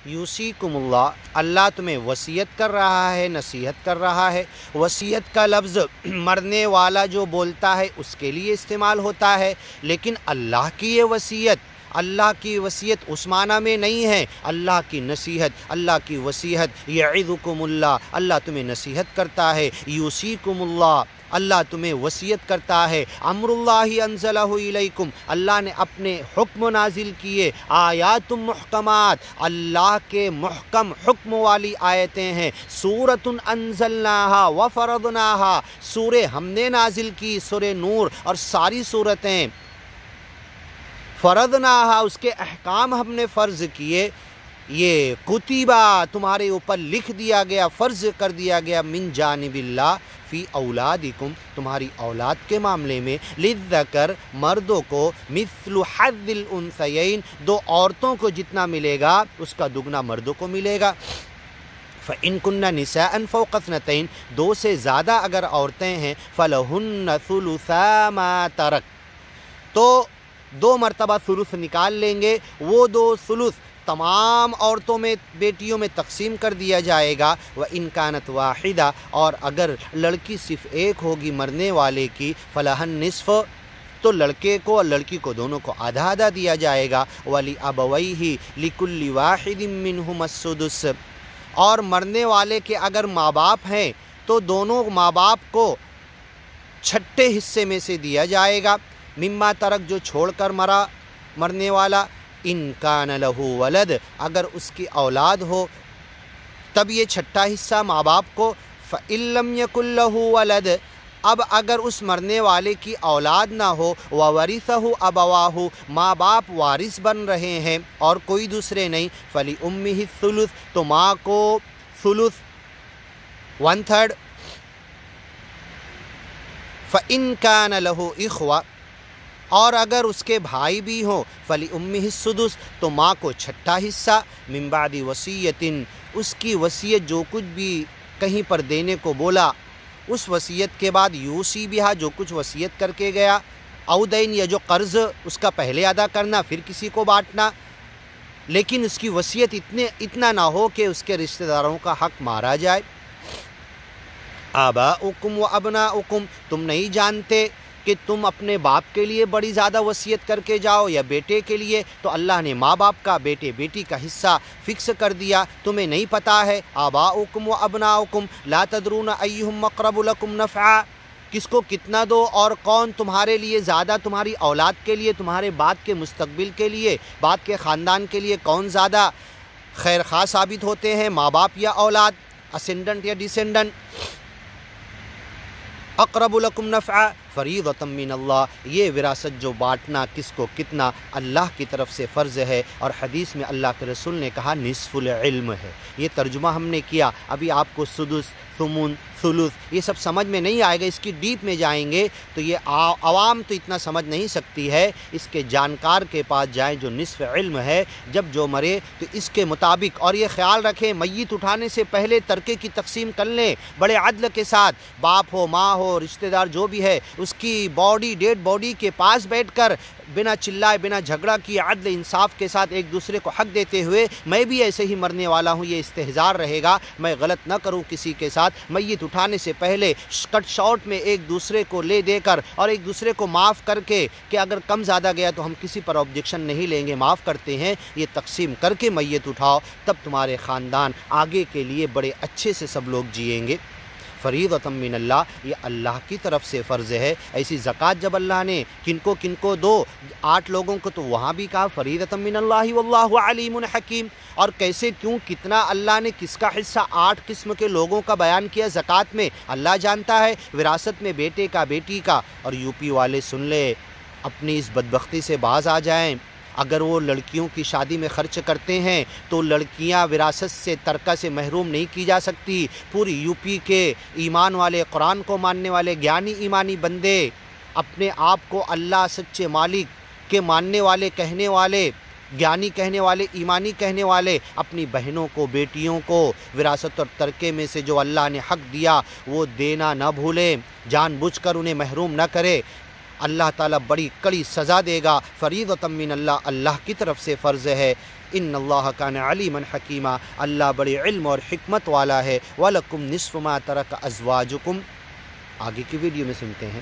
یوصیکم اللہ، اللہ تمہیں وصیت کر رہا ہے، نصیحت کر رہا ہے۔ وصیت کا لفظ مرنے والا جو بولتا ہے اس کے لیے استعمال ہوتا ہے، لیکن اللہ کی یہ وصیت، اللہ کی وصیت اس معنی میں نہیں ہے۔ اللہ کی نصیحت، اللہ کی وصیت، یعظکم اللہ، اللہ تمہیں نصیحت کرتا ہے۔ یوصیکم اللہ، اللہ تمہیں وصیت کرتا ہے۔ امر اللہ انزلہ الیکم، اللہ نے اپنے حکم نازل کیے۔ آیات محکمات، اللہ کے محکم حکم والی آیتیں ہیں۔ سورۃ انزلناہا وفرضناہا، سورہ ہم نے نازل کی، سورہ نور اور ساری سورتیں۔ فرضناہا، اس کے احکام ہم نے فرض کیے۔ یہ کتبہ، تمہارے اوپر لکھ دیا گیا، فرض کر دیا گیا، من جانب اللہ، فی اولادکم، تمہاری اولاد کے معاملے میں، للذکر، مردوں کو، مثل حظ الانثیین، دو عورتوں کو جتنا ملے گا اس کا دگنا مردوں کو ملے گا۔ فَإِن كُنَّ نِسَاءً فَوْقَ اثْنَتَيْنِ، دو سے زیادہ اگر عورتیں ہیں، فَلَهُنَّ ثُلُثَا مَا تَرَكَ، تو دو مرتبہ ثلث نکال لیں گے۔ وہ دو ثلث تمام عورتوں میں، بیٹیوں میں تقسیم کر دیا جائے گا۔ وَإِن كَانَتْ وَاحِدَةً، اور اگر لڑکی صرف ایک ہوگی مرنے والے کی، فَلَهَا النِّصْفُ، تو لڑکے کو اور لڑکی کو دونوں کو آدھا آدھا دیا جائے گا۔ وَلِأَبَوَيْهِ لِكُلِّ وَاحِدٍ مِّنْهُمَا السُّدُسُ، اور مرنے والے کے اگر ماں باپ ہیں تو دونوں ماں باپ کو چھٹے حصے میں سے دیا جائے گا۔ مما ترک، جو چھوڑ کر مرنے والا۔ ان کان لہو ولد، اگر اس کی اولاد ہو تب یہ چھٹا حصہ ماں باپ کو۔ فإن لم یکن لہو ولد، اب اگر اس مرنے والے کی اولاد نہ ہو، وورثہ ابواہ، ماں باپ وارث بن رہے ہیں اور کوئی دوسرے نہیں، فلأمہ الثلث، تو ماں کو ثلث، 1/3۔ فإن کان لہو اخوہ، اور اگر اس کے بھائی بھی ہوں، فلأمہ السدس، تو ماں کو چھٹا حصہ۔ من بعد وصیۃ، اس کی وصیت جو کچھ بھی کہیں پر دینے کو بولا، اس وصیت کے بعد یوصی بہا، جو کچھ وصیت کر کے گیا، او دین، یا جو قرض اس کا پہلے ادا کرنا پھر کسی کو بانٹنا، لیکن اس کی وصیت اتنا نہ ہو کہ اس کے رشتہ داروں کا حق مارا جائے۔ آباؤکم و ابناؤکم، تم نہیں جانتے کہ تم اپنے باپ کے لیے بڑی زیادہ وصیت کر کے جاؤ یا بیٹے کے لیے، تو اللہ نے ماں باپ کا، بیٹے بیٹی کا حصہ فکس کر دیا، تمہیں نہیں پتہ ہے۔ آباؤکم و ابناؤکم لا تدرون ایہم اقرب لکم نفعا، کس کو کتنا دو اور کون تمہارے لیے زیادہ، تمہاری اولاد کے لیے، تمہارے بعد کے مستقبل کے لیے، بعد کے خاندان کے لیے کون زیادہ خیر خواہ ثابت ہوتے ہیں، ماں باپ یا اولاد، اسینڈنٹ یا ڈیسینڈنٹ۔ اقرب لکم نفعا فریضۃ من اللہ، یہ وراثت جو بانٹنا کس کو کتنا اللہ کی طرف سے فرض ہے، اور حدیث میں اللہ کے رسول نے کہا نصف العلم ہے۔ یہ ترجمہ ہم نے کیا، ابھی آپ کو سدس، ثمن، ثلث یہ سب سمجھ میں نہیں آئے گا، اس کی ڈیپ میں جائیں گے تو یہ عوام تو اتنا سمجھ نہیں سکتی ہے، اس کے جانکار کے پاس جائیں جو نصف علم ہے، جب جو مرے تو اس کے مطابق، اور یہ خیال رکھیں میت اٹھانے سے پہلے ترکے کی تقسیم کر لیں بڑے عدل کے ساتھ، باپ ہو، ماں ہو، رشتہ دار جو بھی ہے، اس کی باڈی، ڈیڈ باڈی کے پاس بیٹھ کر بنا چلائے، بنا جھگڑا کیے، عدل انصاف کے ساتھ ایک دوسرے کو حق دیتے ہوئے، میں بھی ایسے ہی مرنے والا ہوں، یہ استحضار رہے گا، میں غلط نہ کروں کسی کے ساتھ، میت اٹھانے سے پہلے کٹ شارٹ میں ایک دوسرے کو لے دے کر اور ایک دوسرے کو معاف کر کے، کہ اگر کم زیادہ گیا تو ہم کسی پر آبجیکشن نہیں لیں گے، معاف کرتے ہیں، یہ تقسیم کر کے میت اٹھاؤ، تب تمہارے خاندان آگے کے لیے بڑے اچھے سے سب لوگ جئیں گے۔ فریضۃ من اللہ، یہ اللہ کی طرف سے فرض ہے۔ ایسی زکوٰۃ جب اللہ نے کن کو دو، 8 لوگوں کو، تو وہاں بھی کہا فریضۃ من اللہ واللہ علیم حکیم، اور کیسے، کیوں، کتنا اللہ نے کس کا حصہ 8 قسم کے لوگوں کا بیان کیا زکوٰۃ میں، اللہ جانتا ہے۔ وراثت میں بیٹے کا، بیٹی کا، اور یو پی والے سن لے، اپنی اس بدبختی سے باز آ جائیں، اگر وہ لڑکیوں کی شادی میں خرچ کرتے ہیں تو لڑکیاں وراثت سے، ترکہ سے محروم نہیں کی جا سکتی۔ پوری یو پی کے ایمان والے، قرآن کو ماننے والے، گیانی ایمانی بندے، اپنے آپ کو اللہ سچے مالک کے ماننے والے، کہنے والے، گیانی کہنے والے، ایمانی کہنے والے، اپنی بہنوں کو، بیٹیوں کو وراثت اور ترکے میں سے جو اللہ نے حق دیا وہ دینا نہ بھولیں، جان بوجھ کر انہیں محروم نہ کرے۔ اللہ تعالیٰ بڑی کڑی سزا دے گا۔ فریضۃ من اللہ، اللہ کی طرف سے فرض ہے۔ ان اللہ کان علیما حکیما، اللہ بڑے علم اور حکمت والا ہے۔ وَلَكُمْ نِصْفُ مَا تَرَكَ أَزْوَاجُكُمْ، آگے کی ویڈیو میں سنتے ہیں۔